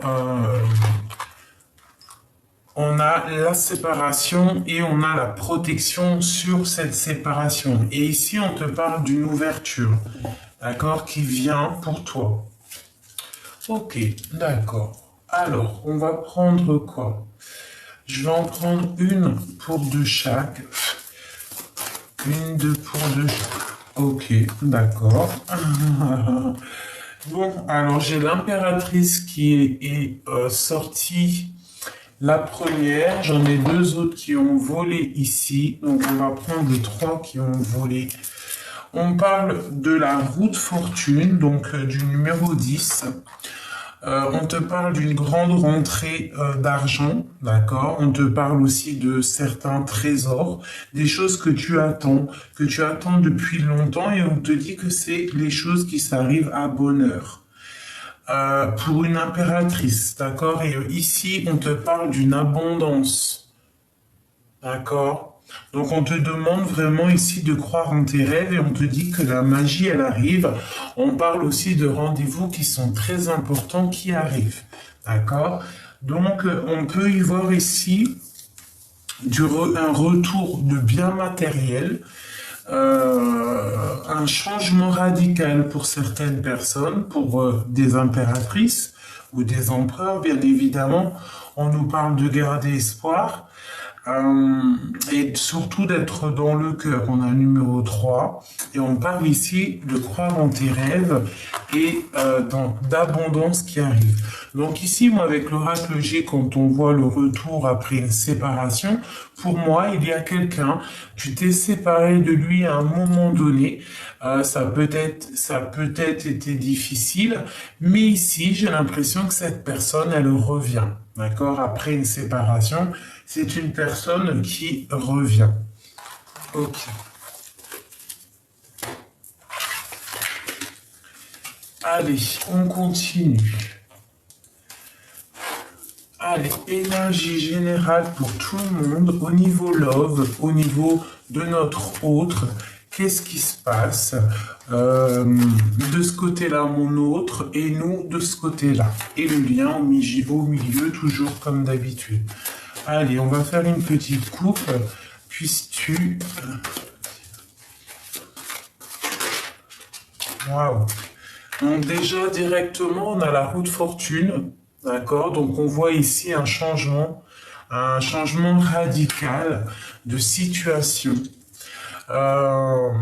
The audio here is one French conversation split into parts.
euh, on a la séparation et on a la protection sur cette séparation. Et ici, on te parle d'une ouverture, d'accord, qui vient pour toi. Ok, d'accord. Alors, on va prendre quoi? Je vais en prendre une pour de chaque. Une, deux pour deux chaque. Ok, d'accord. Bon, alors j'ai l'impératrice qui est sortie. La première, j'en ai deux autres qui ont volé ici. Donc on va prendre les trois qui ont volé. On parle de la roue de fortune, donc du numéro 10. On te parle d'une grande rentrée d'argent, d'accord? On te parle aussi de certains trésors, des choses que tu attends depuis longtemps et on te dit que c'est les choses qui s'arrivent à bonne heure. Pour une impératrice, d'accord? Et ici, on te parle d'une abondance, d'accord? Donc on te demande vraiment ici de croire en tes rêves et on te dit que la magie, elle arrive. On parle aussi de rendez-vous qui sont très importants qui arrivent, d'accord? Donc on peut y voir ici un retour de biens matériels, un changement radical pour certaines personnes, pour des impératrices ou des empereurs, bien évidemment. On nous parle de garder espoir et surtout d'être dans le cœur. On a le numéro 3 et on parle ici de croire en tes rêves et d'abondance qui arrive. Donc ici, moi, avec l'oracle G, quand on voit le retour après une séparation, pour moi, il y a quelqu'un, tu t'es séparé de lui à un moment donné, ça peut être été difficile, mais ici, j'ai l'impression que cette personne, elle revient, d'accord? Après une séparation, c'est une personne qui revient. Ok. Allez, on continue. Allez, énergie générale pour tout le monde, au niveau love, au niveau de notre autre, qu'est-ce qui se passe de ce côté-là, mon autre, et nous de ce côté-là. Et le lien au milieu, toujours comme d'habitude. Allez, on va faire une petite coupe, puisses-tu... Waouh! Donc déjà, directement, on a la roue de fortune. D'accord? Donc on voit ici un changement radical de situation. On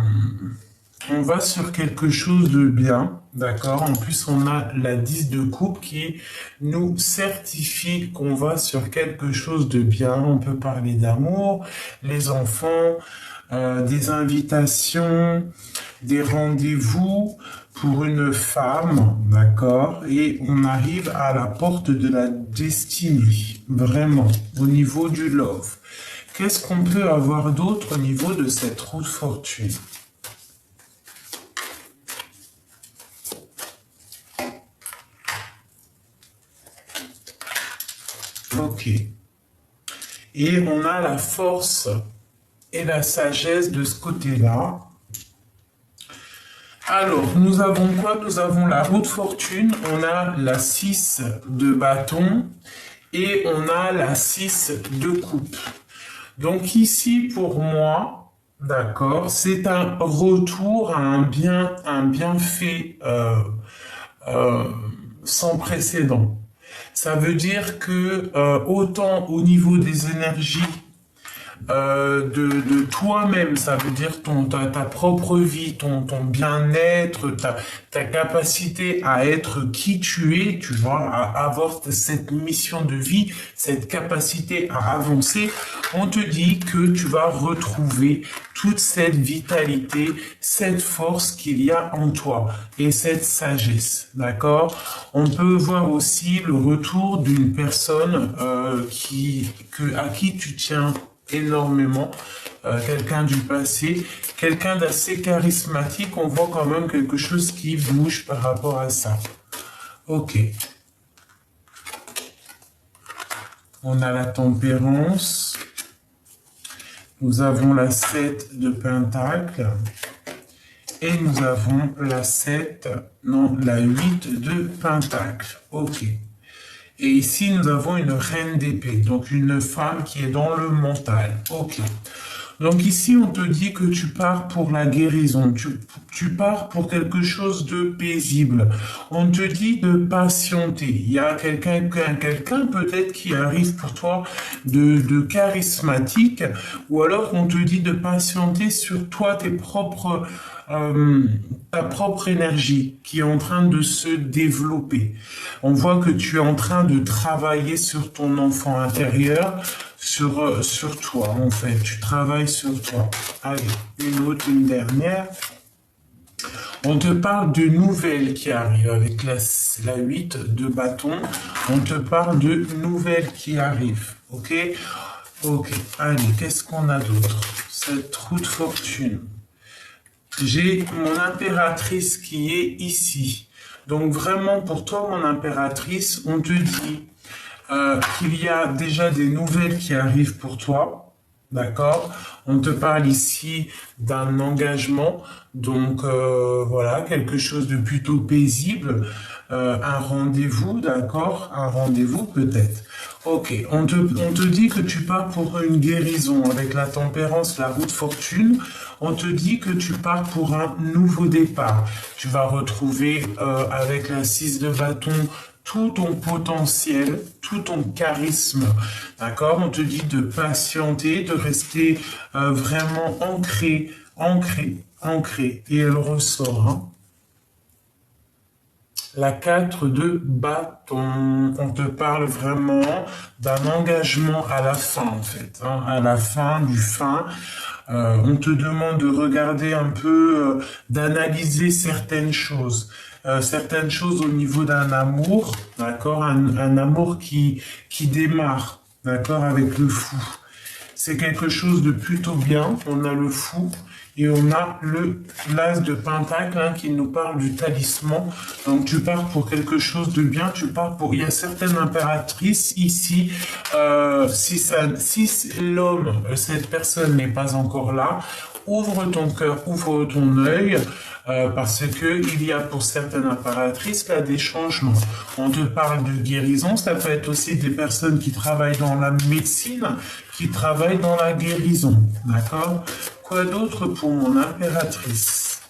va sur quelque chose de bien, d'accord? En plus, on a la 10 de coupe qui nous certifie qu'on va sur quelque chose de bien. On peut parler d'amour, les enfants, des invitations, des rendez-vous pour une femme, d'accord? Et on arrive à la porte de la destinée, vraiment, au niveau du love. Qu'est-ce qu'on peut avoir d'autre au niveau de cette roue de fortune? Ok. Et on a la force et la sagesse de ce côté-là. Alors, nous avons quoi? Nous avons la roue de fortune, on a la 6 de bâton et on a la 6 de coupe. Donc ici, pour moi, d'accord, c'est un retour à un bienfait sans précédent. Ça veut dire que autant au niveau des énergies de toi-même, ça veut dire ta propre vie, ton bien-être, ta capacité à être qui tu es, tu vois, à avoir cette mission de vie, cette capacité à avancer, on te dit que tu vas retrouver toute cette vitalité, cette force qu'il y a en toi et cette sagesse, d'accord? On peut voir aussi le retour d'une personne à qui tu tiens énormément, quelqu'un du passé, quelqu'un d'assez charismatique, on voit quand même quelque chose qui bouge par rapport à ça. Ok. On a la tempérance. Nous avons la 7 de pentacle. Et nous avons la 8 de pentacle. Ok. Et ici, nous avons une reine d'épée, donc une femme qui est dans le mental. Ok. Donc ici, on te dit que tu pars pour la guérison, tu pars pour quelque chose de paisible. On te dit de patienter. Il y a quelqu'un peut-être qui arrive pour toi de charismatique, ou alors on te dit de patienter sur toi, euh, ta propre énergie qui est en train de se développer. On voit que tu es en train de travailler sur ton enfant intérieur, sur toi, en fait. Tu travailles sur toi. Allez, une dernière. On te parle de nouvelles qui arrivent avec la 8 de bâton. On te parle de nouvelles qui arrivent. Ok? Ok. Allez, qu'est-ce qu'on a d'autre? Cette roue de fortune. J'ai mon impératrice qui est ici. Donc vraiment, pour toi, mon impératrice, on te dit qu'il y a déjà des nouvelles qui arrivent pour toi, d'accord? On te parle ici d'un engagement, donc voilà, quelque chose de plutôt paisible, un rendez-vous, d'accord? Un rendez-vous peut-être. Ok, on te dit que tu pars pour une guérison avec la tempérance, la roue de fortune. On te dit que tu pars pour un nouveau départ. Tu vas retrouver avec la 6 de bâton tout ton potentiel, tout ton charisme, d'accord? On te dit de patienter, de rester vraiment ancré. Et elle ressort, hein. La 4 de bâton, on te parle vraiment d'un engagement à la fin, en fait, hein, à la fin du fin. On te demande de regarder un peu, d'analyser certaines choses au niveau d'un amour, d'accord, un amour qui démarre, d'accord, avec le fou. C'est quelque chose de plutôt bien. On a le fou et on a l'as de pentacle, hein, qui nous parle du talisman. Donc tu pars pour quelque chose de bien. Il y a certaines impératrices ici. Si l'homme, cette personne n'est pas encore là, ouvre ton cœur, ouvre ton œil, parce que il y a pour certaines impératrices là des changements. On te parle de guérison, ça peut être aussi des personnes qui travaillent dans la médecine, qui travaillent dans la guérison, d'accord? Quoi d'autre pour mon impératrice?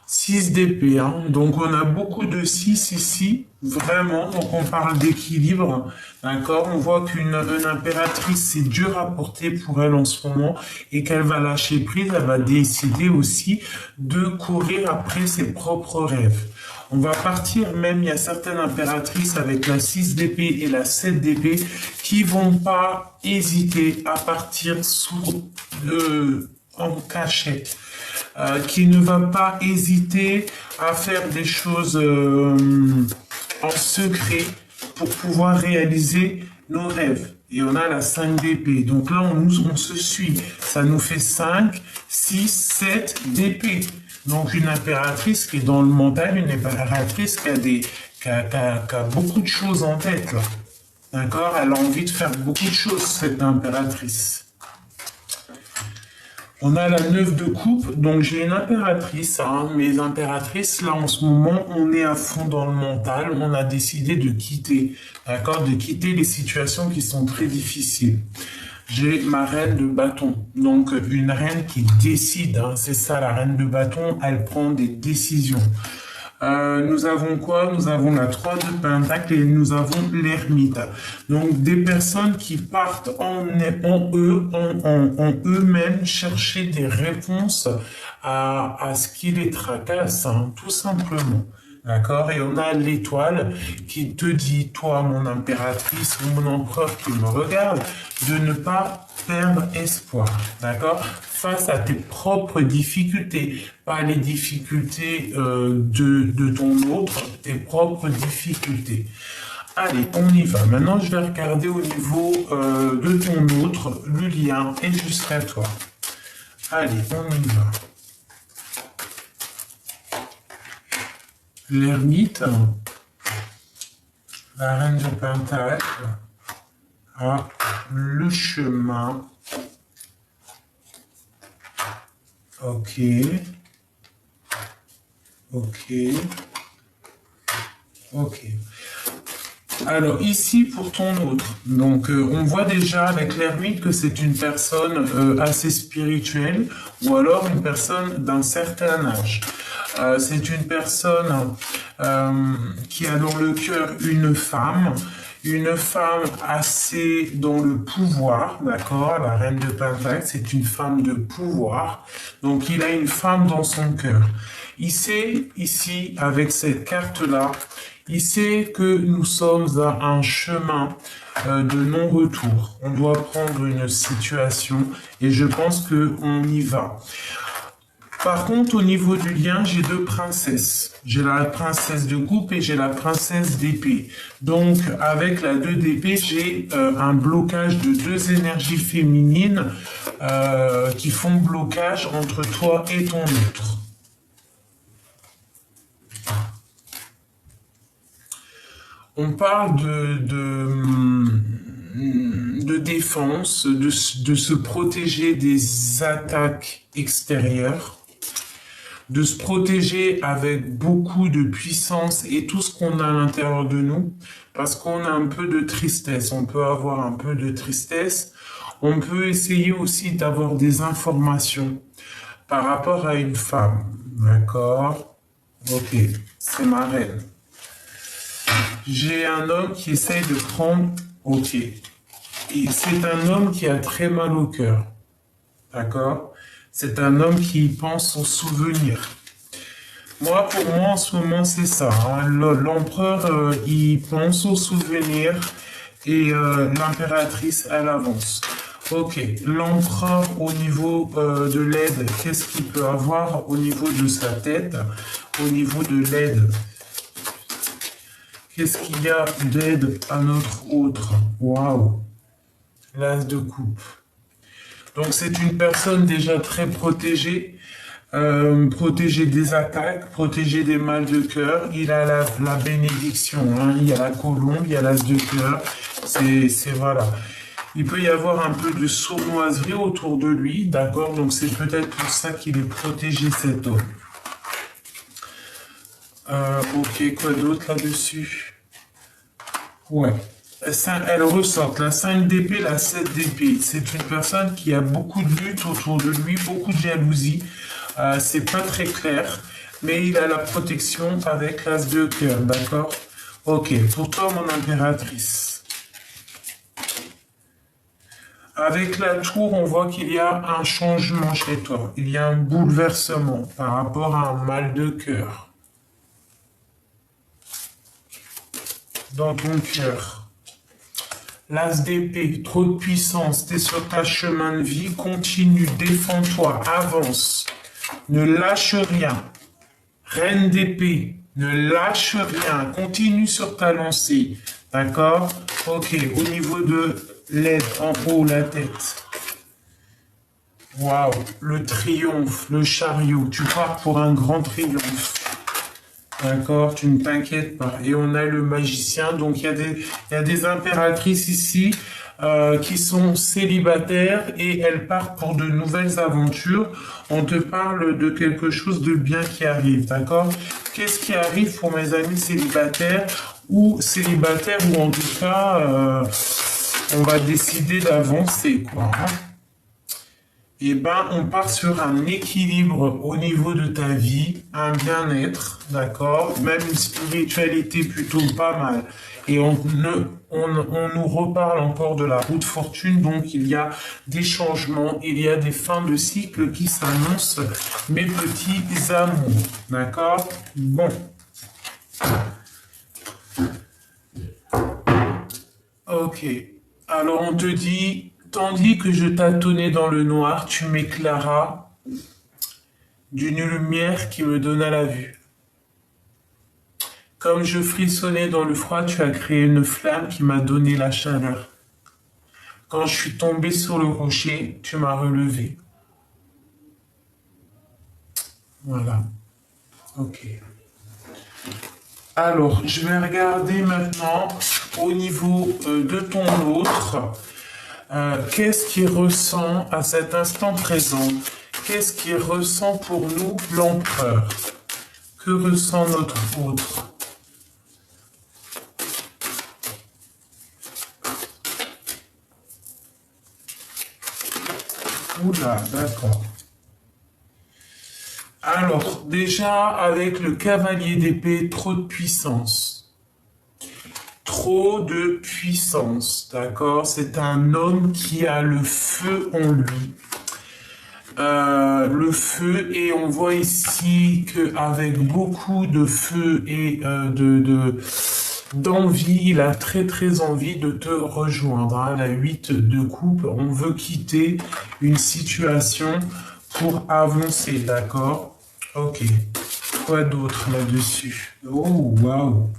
6 d'épée, hein. Donc on a beaucoup de 6 ici, vraiment, donc on parle d'équilibre, d'accord? On voit qu'une impératrice, c'est dur à porter pour elle en ce moment, et qu'elle va lâcher prise, elle va décider aussi de courir après ses propres rêves. On va partir, même il y a certaines impératrices avec la 6 d'épée et la 7 d'épée qui vont pas hésiter à partir en cachette. Qui ne va pas hésiter à faire des choses en secret pour pouvoir réaliser nos rêves. Et on a la 5 d'épée. Donc là, on se suit. Ça nous fait 5, 6, 7 d'épée. Donc une impératrice qui est dans le mental, une impératrice qui a beaucoup de choses en tête, là. D'accord? Elle a envie de faire beaucoup de choses, cette impératrice. On a la 9 de coupe, donc j'ai une impératrice, hein. Mes impératrices, là en ce moment, on est à fond dans le mental, on a décidé de quitter, d'accord, de quitter les situations qui sont très difficiles. J'ai ma reine de bâton, donc une reine qui décide, hein, c'est ça la reine de bâton, elle prend des décisions. Nous avons quoi? Nous avons la 3 de pentacle et nous avons l'ermite. Donc des personnes qui partent en eux-mêmes chercher des réponses à ce qui les tracasse, hein, tout simplement. D'accord? Et on a l'étoile qui te dit, toi, mon impératrice ou mon empereur qui me regarde, de ne pas perdre espoir. D'accord? Face à tes propres difficultés, pas les difficultés de ton autre, tes propres difficultés. Allez, on y va. Maintenant, je vais regarder au niveau de ton autre, le lien est jusqu'à toi. Allez, on y va. L'ermite, la reine de pentacle, le chemin. Ok. Ok. Alors ici pour ton autre, donc on voit déjà avec l'ermite que c'est une personne assez spirituelle ou alors une personne d'un certain âge. C'est une personne qui a dans le cœur une femme assez dans le pouvoir, d'accord? La reine de Pentacle, c'est une femme de pouvoir, donc il a une femme dans son cœur. Il sait ici, avec cette carte-là, il sait que nous sommes à un chemin de non-retour. On doit prendre une situation et je pense qu'on y va. Par contre, au niveau du lien, j'ai deux princesses. J'ai la princesse de coupe et j'ai la princesse d'épée. Donc, avec la 2 d'épée, j'ai un blocage de deux énergies féminines qui font blocage entre toi et ton autre. On parle de défense, de se protéger des attaques extérieures, de se protéger avec beaucoup de puissance et tout ce qu'on a à l'intérieur de nous, parce qu'on a un peu de tristesse, on peut avoir un peu de tristesse, on peut essayer aussi d'avoir des informations par rapport à une femme, d'accord? Ok, c'est ma reine. J'ai un homme qui essaye de prendre... Ok. Et c'est un homme qui a très mal au cœur. D'accord? C'est un homme qui pense aux souvenirs. Moi, pour moi, en ce moment, c'est ça. Hein. L'empereur, il pense aux souvenirs et l'impératrice, elle avance. Ok. L'empereur, au niveau de l'aide, qu'est-ce qu'il peut avoir au niveau de sa tête? Au niveau de l'aide. Qu'est-ce qu'il y a d'aide à notre autre? Waouh! L'as de coupe. Donc c'est une personne déjà très protégée, protégée des attaques, protégée des mal de cœur. Il a la bénédiction, hein. Il y a la colombe, il y a l'as de cœur. C'est voilà. Il peut y avoir un peu de sournoiserie autour de lui, d'accord? Donc c'est peut-être pour ça qu'il est protégé cet homme. Ok, quoi d'autre là-dessus? Ouais. Elle ressort la 5 d'épée, la 7 d'épée. C'est une personne qui a beaucoup de lutte autour de lui, beaucoup de jalousie. C'est pas très clair, mais il a la protection avec l'as de cœur, d'accord? Ok, pour toi, mon impératrice. Avec la tour, on voit qu'il y a un changement chez toi. Il y a un bouleversement par rapport à un mal de cœur. Dans ton cœur. L'as d'épée, trop de puissance, t'es sur ta chemin de vie, continue, défends-toi, avance, ne lâche rien. Reine d'épée, ne lâche rien, continue sur ta lancée, d'accord? Ok, au niveau de l'aide, en haut, la tête. Waouh, le triomphe, le chariot, tu pars pour un grand triomphe. D'accord, tu ne t'inquiètes pas. Et on a le magicien, donc il y a des impératrices ici qui sont célibataires et elles partent pour de nouvelles aventures. On te parle de quelque chose de bien qui arrive, d'accord? Qu'est-ce qui arrive pour mes amis célibataires ou en tout cas, on va décider d'avancer, quoi. Hein. Eh ben, on part sur un équilibre au niveau de ta vie, un bien-être, d'accord, même une spiritualité plutôt pas mal. Et on nous reparle encore de la route fortune, donc il y a des changements, il y a des fins de cycle qui s'annoncent, mes petits amours, d'accord? Bon. Ok. Alors on te dit... Tandis que je tâtonnais dans le noir, tu m'éclairas d'une lumière qui me donna la vue. Comme je frissonnais dans le froid, tu as créé une flamme qui m'a donné la chaleur. Quand je suis tombé sur le rocher, tu m'as relevé. Voilà. Ok. Alors, je vais regarder maintenant au niveau de ton autre. Qu'est-ce qu'il ressent à cet instant présent? Qu'est-ce qu'il ressent pour nous, l'empereur? Que ressent notre autre? Oula, d'accord. Alors, déjà, avec le cavalier d'épée, trop de puissance. Trop de puissance, d'accord? C'est un homme qui a le feu en lui. Le feu, et on voit ici qu'avec beaucoup de feu et d'envie, il a très envie de te rejoindre. Hein. La 8 de coupe, on veut quitter une situation pour avancer, d'accord? Ok. Quoi d'autre là-dessus? Oh, waouh!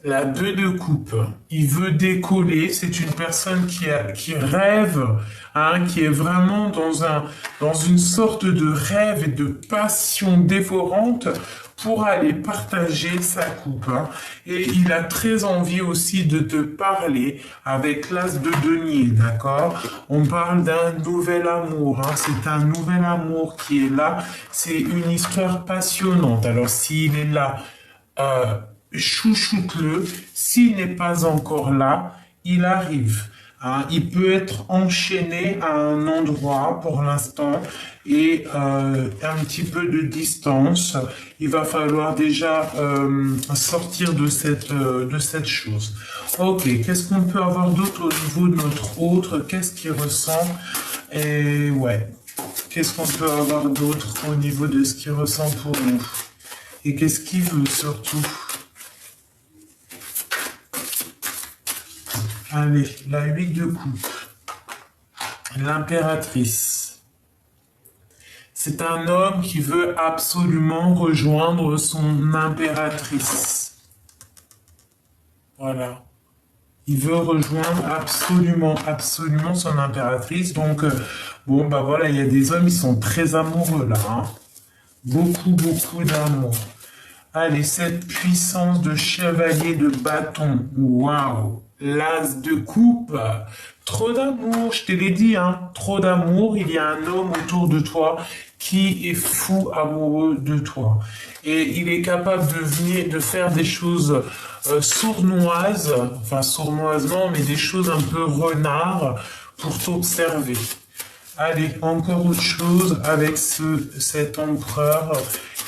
La 2 de coupe, il veut décoller, c'est une personne qui rêve, hein, qui est vraiment dans une sorte de rêve et de passion dévorante pour aller partager sa coupe. Hein. Et il a très envie aussi de te parler avec l'as de denier, d'accord? On parle d'un nouvel amour, hein, c'est un nouvel amour qui est là, c'est une histoire passionnante. Alors s'il est là, chouchoute-le. S'il n'est pas encore là, il arrive. Hein. Il peut être enchaîné à un endroit pour l'instant et un petit peu de distance. Il va falloir déjà sortir de cette chose. Ok, qu'est-ce qu'on peut avoir d'autre au niveau de notre autre? Qu'est-ce qu'il ressent? Et ouais, qu'est-ce qu'on peut avoir d'autre au niveau de ce qu'il ressent pour nous? Et qu'est-ce qu'il veut surtout? Allez, la 8 de coupe. L'impératrice. C'est un homme qui veut absolument rejoindre son impératrice. Voilà. Il veut rejoindre absolument son impératrice. Donc, bon, bah voilà, il y a des hommes, ils sont très amoureux là. Hein. Beaucoup d'amour. Allez, cette puissance de chevalier de bâton. Waouh! L'as de coupe. Trop d'amour, je te l'ai dit, hein. Trop d'amour. Il y a un homme autour de toi qui est fou amoureux de toi. Et il est capable de faire des choses sournoises, enfin sournoisement, mais des choses un peu renard pour t'observer. Allez, encore autre chose avec cet empereur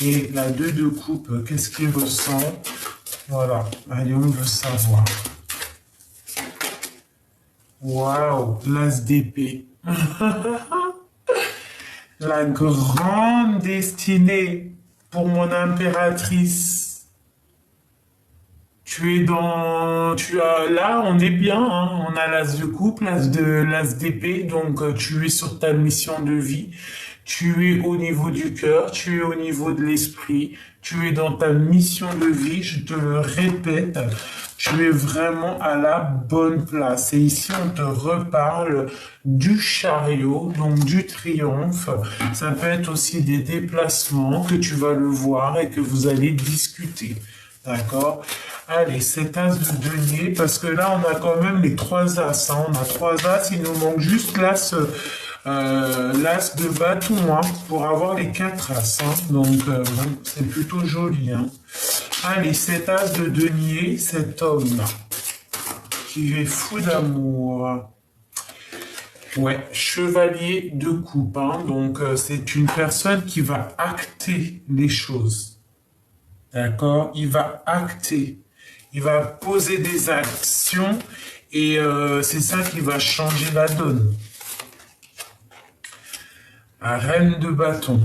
et la 2 de coupe, qu'est-ce qu'il ressent? Voilà, allez, on veut savoir. Waouh, l'as d'épée. La grande destinée pour mon impératrice. Là, on est bien, hein, on a l'as de coupe, l'as d'épée, donc tu es sur ta mission de vie. Tu es au niveau du cœur, tu es au niveau de l'esprit, tu es dans ta mission de vie, je te le répète, tu es vraiment à la bonne place. Et ici, on te reparle du chariot, donc du triomphe. Ça peut être aussi des déplacements que tu vas le voir et que vous allez discuter. D'accord? Allez, cet as de denier, parce que là, on a quand même les 3 as. Hein. On a 3 as, il nous manque juste l'as de bâton hein, pour avoir les 4 as. Hein. Donc, bon, c'est plutôt joli. Hein. Allez, cet as de denier, cet homme qui est fou d'amour. Ouais, chevalier de coupe. Hein. Donc, c'est une personne qui va acter les choses. D'accord? Il va acter. Il va poser des actions et c'est ça qui va changer la donne. La reine de bâton.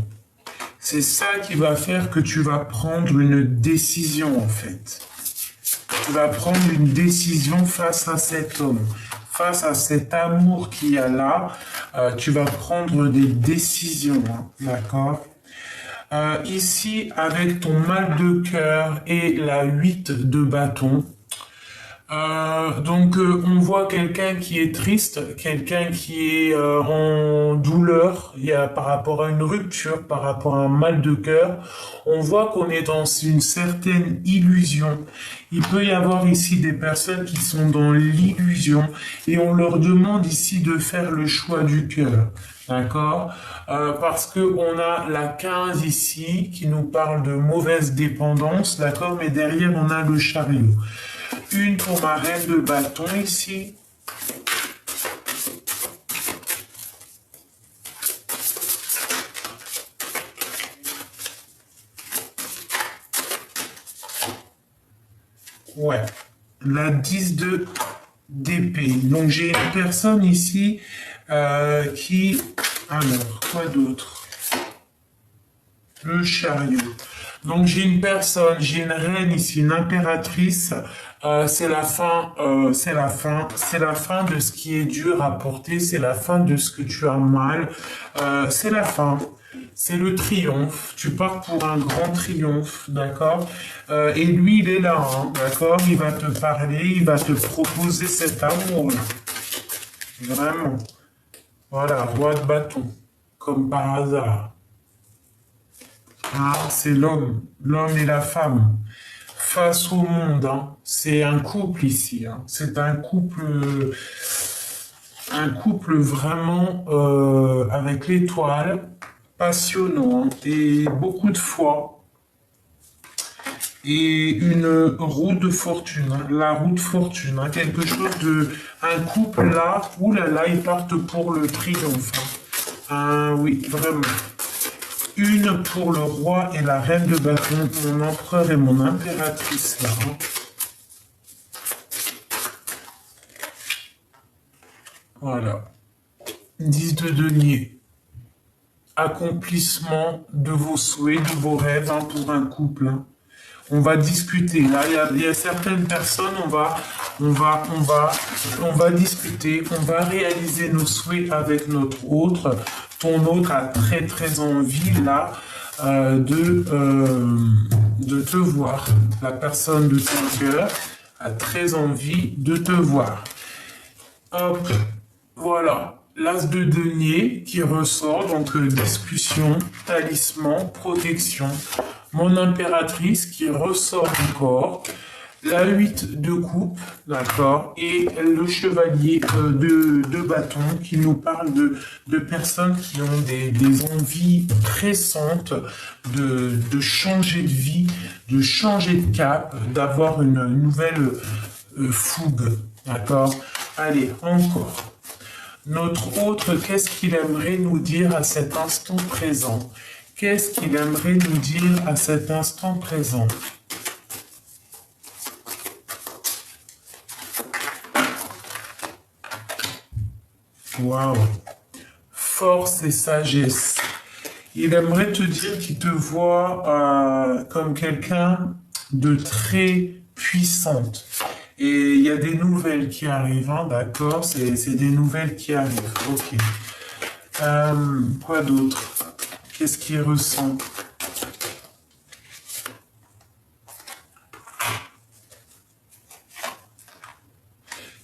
C'est ça qui va faire que tu vas prendre une décision en fait. Tu vas prendre une décision face à cet homme. Face à cet amour qu'il y a là, tu vas prendre des décisions. Hein, d'accord? Ici, avec ton mal de cœur et la 8 de bâton, on voit quelqu'un qui est triste, quelqu'un qui est en douleur par rapport à une rupture, par rapport à un mal de cœur. On voit qu'on est dans une certaine illusion. Il peut y avoir ici des personnes qui sont dans l'illusion et on leur demande ici de faire le choix du cœur. D'accord? Parce que on a la 15 ici qui nous parle de mauvaise dépendance, d'accord? Mais derrière, on a le chariot. Une pour ma reine de bâton ici. Ouais, la 10 d'épée. Donc j'ai une personne ici qui... Alors, quoi d'autre? Le chariot. Donc j'ai une personne, j'ai une reine ici, une impératrice. C'est la fin, c'est la fin, c'est la fin de ce qui est dur à porter, c'est la fin de ce que tu as mal, c'est la fin, c'est le triomphe. Tu pars pour un grand triomphe, d'accord? Et lui, il est là, hein, d'accord? Il va te parler, il va te proposer cet amour-là, vraiment. Voilà, roi de bâton, comme par hasard. Ah, c'est l'homme et la femme face au monde. Hein. C'est un couple ici. Hein. C'est un couple vraiment avec l'étoile, passionnant hein, et beaucoup de foi et une roue de fortune. Hein. La roue de fortune, hein. Quelque chose de un couple là. Ouh là là, ils partent pour le triomphe. Hein. Ah, oui, vraiment. Une pour le roi et la reine de bâton, mon empereur et mon impératrice là. Hein. Voilà. 10 de denier. Accomplissement de vos souhaits, de vos rêves hein, pour un couple. Hein. On va discuter. Là, il y a certaines personnes, on va discuter, on va réaliser nos souhaits avec notre autre. Ton autre a très très envie là de te voir. La personne de ton cœur a très envie de te voir. Hop, voilà. L'as de denier qui ressort, donc discussion, talisman, protection. Mon impératrice qui ressort encore. La 8 de coupe, d'accord, et le chevalier de bâton qui nous parle de personnes qui ont des envies pressantes de changer de vie, de changer de cap, d'avoir une nouvelle fougue, d'accord. Allez, encore. Notre autre, qu'est-ce qu'il aimerait nous dire à cet instant présent? Qu'est-ce qu'il aimerait nous dire à cet instant présent? Waouh! Force et sagesse. Il aimerait te dire qu'il te voit comme quelqu'un de très puissante. Et il y a des nouvelles qui arrivent, hein, d'accord? C'est des nouvelles qui arrivent. Ok. Quoi d'autre? Qu'est-ce qu'il ressent?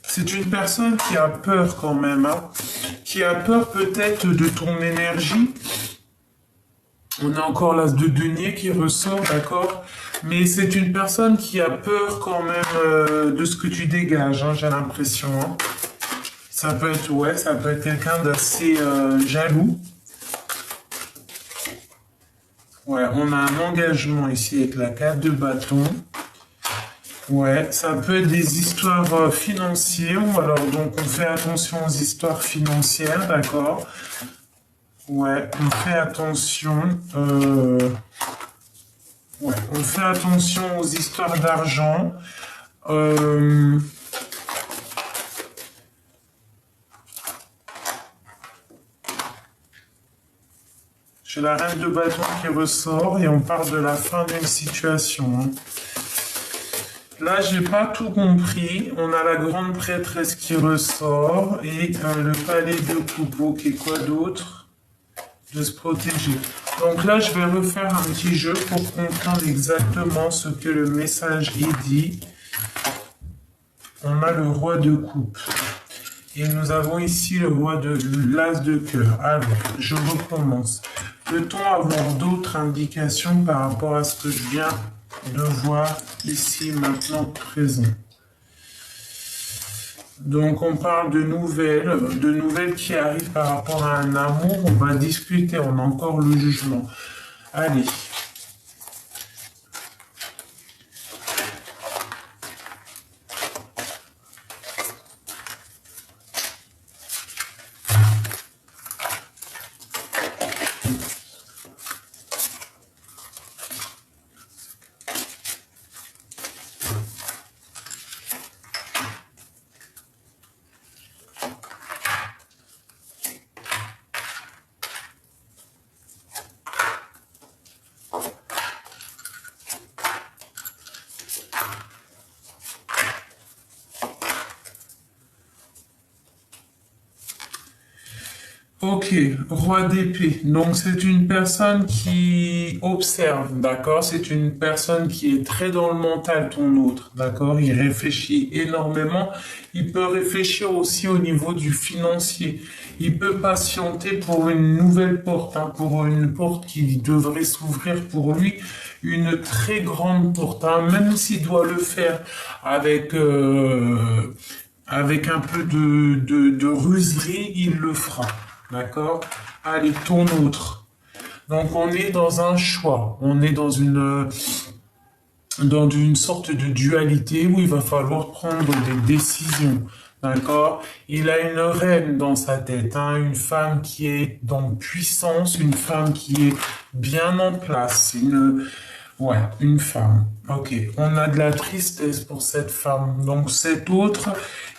C'est une personne qui a peur quand même, hein, qui a peur peut-être de ton énergie. On a encore l'as de denier qui ressort, d'accord? Mais c'est une personne qui a peur quand même de ce que tu dégages, hein, j'ai l'impression. Hein. Ça peut être, ouais, ça peut être quelqu'un d'assez jaloux. Ouais, on a un engagement ici avec la 4 de bâton. Ouais, ça peut être des histoires financières, ou alors donc on fait attention aux histoires financières, d'accord? Ouais, on fait attention. Ouais, on fait attention aux histoires d'argent. J'ai la reine de bâton qui ressort et on parle de la fin d'une situation. Hein. Là, j'ai pas tout compris. On a la grande prêtresse qui ressort et le palais de coupeau qui est quoi d'autre? De se protéger. Donc là, je vais refaire un petit jeu pour comprendre exactement ce que le message est dit. On a le roi de coupe. Et nous avons ici le roi de l'as de cœur. Alors, je recommence. Peut-on avoir d'autres indications par rapport à ce que je viens de voir ici, maintenant, présent? Donc, on parle de nouvelles qui arrivent par rapport à un amour. On va discuter, on a encore le jugement. Allez. Ok, roi d'épée. Donc c'est une personne qui observe, d'accord? C'est une personne qui est très dans le mental, ton autre, d'accord? Il réfléchit énormément. Il peut réfléchir aussi au niveau du financier. Il peut patienter pour une nouvelle porte, hein, pour une porte qui devrait s'ouvrir pour lui, une très grande porte, hein, même s'il doit le faire avec avec un peu de ruserie, il le fera. D'accord? Allez, ton autre. Donc on est dans un choix, on est dans une sorte de dualité où il va falloir prendre des décisions. D'accord? Il a une reine dans sa tête, hein, une femme qui est dans puissance, une femme qui est bien en place, ouais, une femme. Ok, on a de la tristesse pour cette femme. Donc cet autre,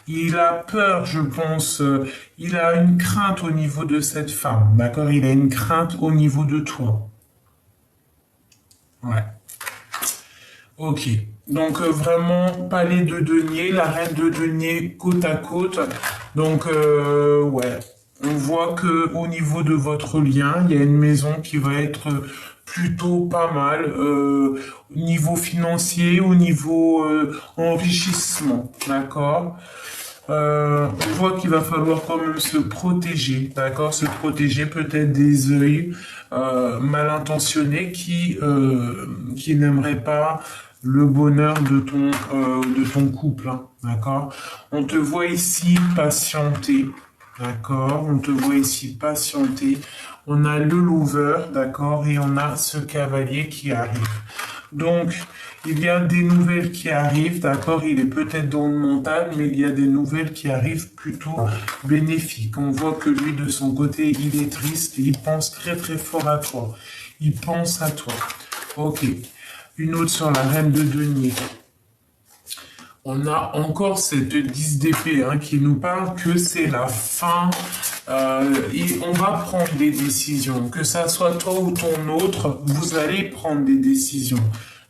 il a peur, je pense, il a une crainte au niveau de cette femme. D'accord? Il a une crainte au niveau de toi. Ouais. Ok. Donc vraiment, palais de denier, la reine de denier côte à côte. Donc ouais, on voit que au niveau de votre lien, il y a une maison qui va être plutôt pas mal au niveau financier, au niveau enrichissement, d'accord? On voit qu'il va falloir quand même se protéger, d'accord? Se protéger peut-être des œils mal intentionnés qui n'aimeraient pas le bonheur de ton couple, hein, d'accord? On te voit ici patienter, d'accord? On te voit ici patienter. On a le lover, d'accord? Et on a ce cavalier qui arrive. Donc, il y a des nouvelles qui arrivent, d'accord? Il est peut-être dans le mental, mais il y a des nouvelles qui arrivent plutôt bénéfiques. On voit que lui, de son côté, il est triste, il pense très très fort à toi. Il pense à toi. Ok. Une autre sur la reine de denier. On a encore cette 10 d'épée hein, qui nous parle que c'est la fin et on va prendre des décisions. Que ça soit toi ou ton autre, vous allez prendre des décisions.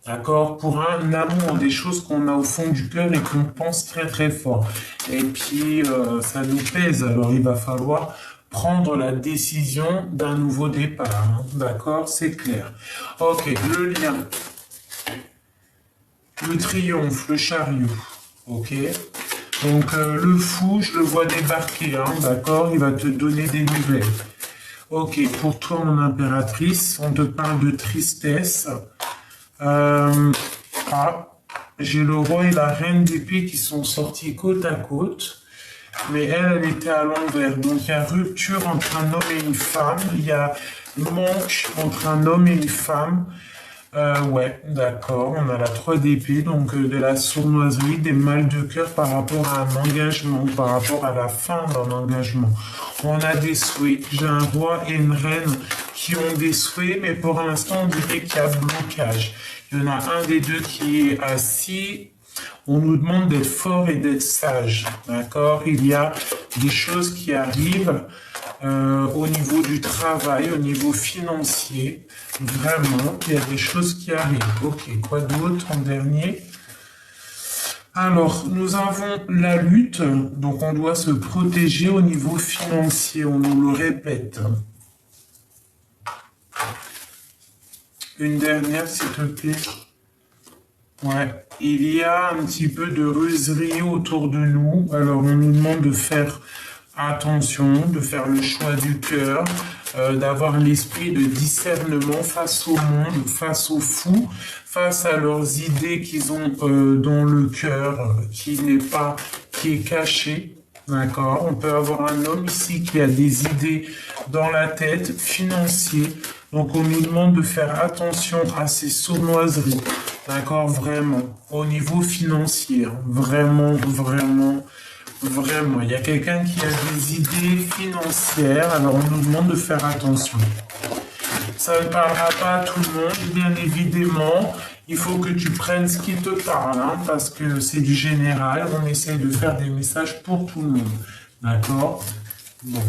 D'accord? Pour un amour, des choses qu'on a au fond du cœur et qu'on pense très très fort. Et puis, ça nous pèse. Alors, il va falloir prendre la décision d'un nouveau départ. Hein. D'accord? C'est clair. Ok, le lien. Le triomphe, le chariot. Ok. Donc, le fou, je le vois débarquer. Hein, d'accord? Il va te donner des nouvelles. Ok, pour toi, mon impératrice, on te parle de tristesse. Ah, j'ai le roi et la reine d'épée qui sont sortis côte à côte, mais elle était à l'envers. Donc il y a rupture entre un homme et une femme, il y a manque entre un homme et une femme. Ouais, d'accord, on a la 3 d'épée, donc de la sournoiserie, des mal de cœur par rapport à un engagement, par rapport à la fin d'un engagement. On a des souhaits, j'ai un roi et une reine qui ont des souhaits, mais pour l'instant on dirait qu'il y a blocage. Il y en a un des deux qui est assis. On nous demande d'être fort et d'être sage, d'accord? Il y a des choses qui arrivent au niveau du travail, au niveau financier. Vraiment, il y a des choses qui arrivent. Ok, quoi d'autre en dernier? Alors, nous avons la lutte, donc on doit se protéger au niveau financier, on nous le répète. Une dernière, s'il te plaît. Ouais, il y a un petit peu de ruserie autour de nous. Alors, on nous demande de faire attention, de faire le choix du cœur, d'avoir l'esprit de discernement face au monde, face aux fous, face à leurs idées qu'ils ont dans le cœur, qui est caché. D'accord? On peut avoir un homme ici qui a des idées dans la tête, financier. Donc on nous demande de faire attention à ces sournoiseries. D'accord? Vraiment. Au niveau financier. Hein. Vraiment, vraiment, vraiment. Il y a quelqu'un qui a des idées financières. Alors on nous demande de faire attention. Ça ne parlera pas à tout le monde, bien évidemment. Il faut que tu prennes ce qui te parle, hein, parce que c'est du général. On essaie de faire des messages pour tout le monde. D'accord? Bon.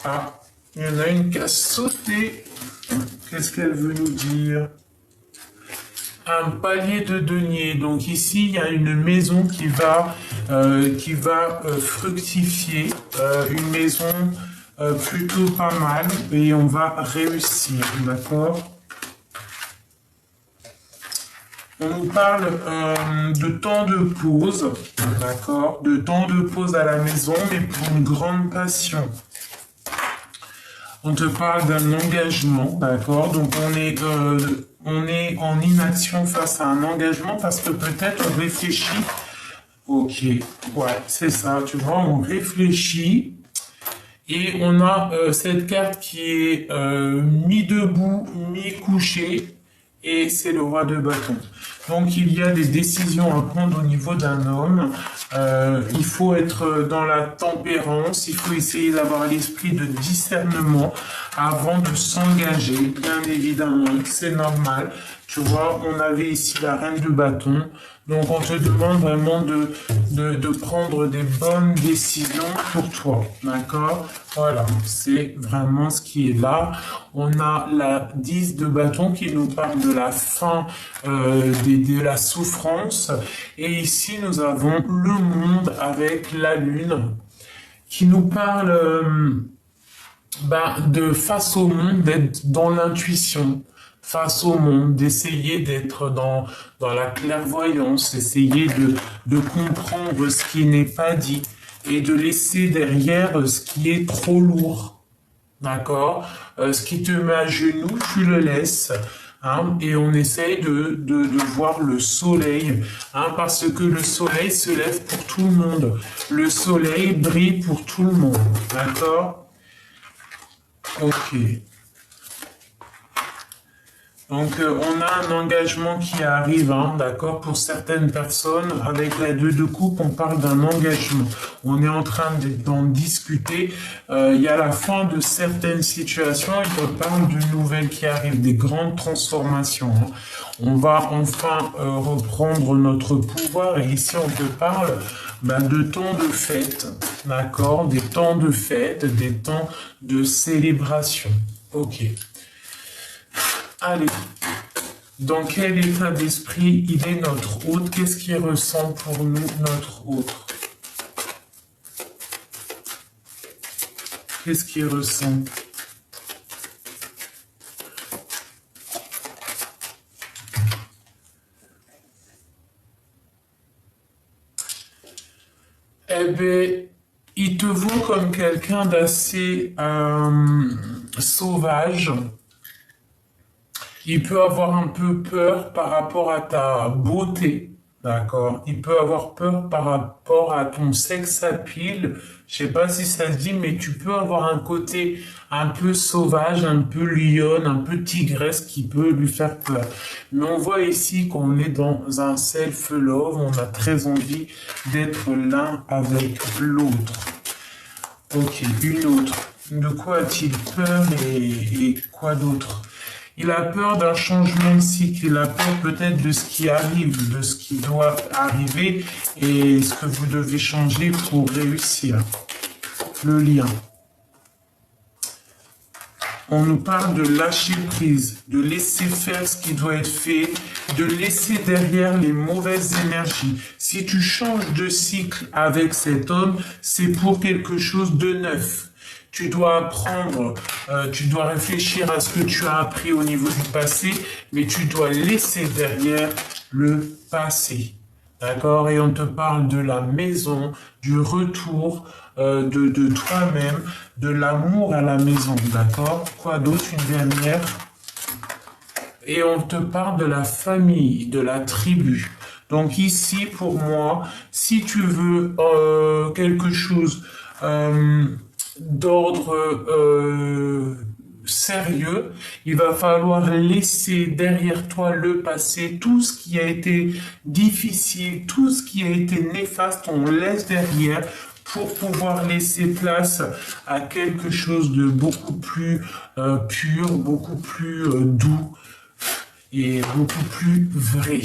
Ah, il y en a une qui a sauté. Qu'est-ce qu'elle veut nous dire? un palier de denier. Donc ici, il y a une maison qui va fructifier, une maison plutôt pas mal, et on va réussir, d'accord? On nous parle de temps de pause, d'accord? De temps de pause à la maison, mais pour une grande passion. On te parle d'un engagement, d'accord? Donc on est en inaction face à un engagement parce que peut-être on réfléchit. Ok, ouais, c'est ça, tu vois, on réfléchit et on a cette carte qui est mi-debout, mi-couché et c'est le roi de bâton. Donc il y a des décisions à prendre au niveau d'un homme. Il faut être dans la tempérance, il faut essayer d'avoir l'esprit de discernement avant de s'engager. Bien évidemment, c'est normal. Tu vois, on avait ici la reine de bâton. Donc on te demande vraiment de prendre des bonnes décisions pour toi. D'accord? Voilà, c'est vraiment ce qui est là. On a la 10 de bâton qui nous parle de la fin de la souffrance. Et ici, nous avons le monde avec la lune qui nous parle de face au monde, d'être dans l'intuition. Face au monde, d'essayer d'être dans la clairvoyance, essayer de comprendre ce qui n'est pas dit et de laisser derrière ce qui est trop lourd. D'accord? Ce qui te met à genoux, tu le laisses. Hein, et on essaye de voir le soleil, hein, parce que le soleil se lève pour tout le monde. Le soleil brille pour tout le monde. D'accord? Ok. Donc, on a un engagement qui arrive, hein, d'accord, pour certaines personnes. Avec la 2 de coupe, on parle d'un engagement. On est en train d'en discuter. Il y a la fin de certaines situations et on parle de nouvelles qui arrivent, des grandes transformations. Hein. On va enfin reprendre notre pouvoir et ici, on te parle de temps de fête, d'accord, des temps de fête, des temps de célébration. Ok. Allez, dans quel état d'esprit il est notre hôte? Qu'est-ce qu'il ressent pour nous, notre hôte? Qu'est-ce qu'il ressent? Eh bien, il te voit comme quelqu'un d'assez sauvage. Il peut avoir un peu peur par rapport à ta beauté, d'accord? Il peut avoir peur par rapport à ton sex appeal. Je sais pas si ça se dit, mais tu peux avoir un côté un peu sauvage, un peu lionne, un peu tigresse qui peut lui faire peur. Mais on voit ici qu'on est dans un self-love, on a très envie d'être l'un avec l'autre. Ok, une autre. De quoi a-t-il peur et quoi d'autre? Il a peur d'un changement de cycle, il a peur peut-être de ce qui arrive, de ce qui doit arriver et ce que vous devez changer pour réussir. Le lien. On nous parle de lâcher prise, de laisser faire ce qui doit être fait, de laisser derrière les mauvaises énergies. Si tu changes de cycle avec cet homme, c'est pour quelque chose de neuf. Tu dois apprendre, tu dois réfléchir à ce que tu as appris au niveau du passé, mais tu dois laisser derrière le passé. D'accord? Et on te parle de la maison, du retour de toi-même, de l'amour à la maison. D'accord? Quoi d'autre? Une dernière. Et on te parle de la famille, de la tribu. Donc ici, pour moi, si tu veux quelque chose d'ordre sérieux, il va falloir laisser derrière toi le passé, tout ce qui a été difficile, tout ce qui a été néfaste, on laisse derrière pour pouvoir laisser place à quelque chose de beaucoup plus pur, beaucoup plus doux et beaucoup plus vrai.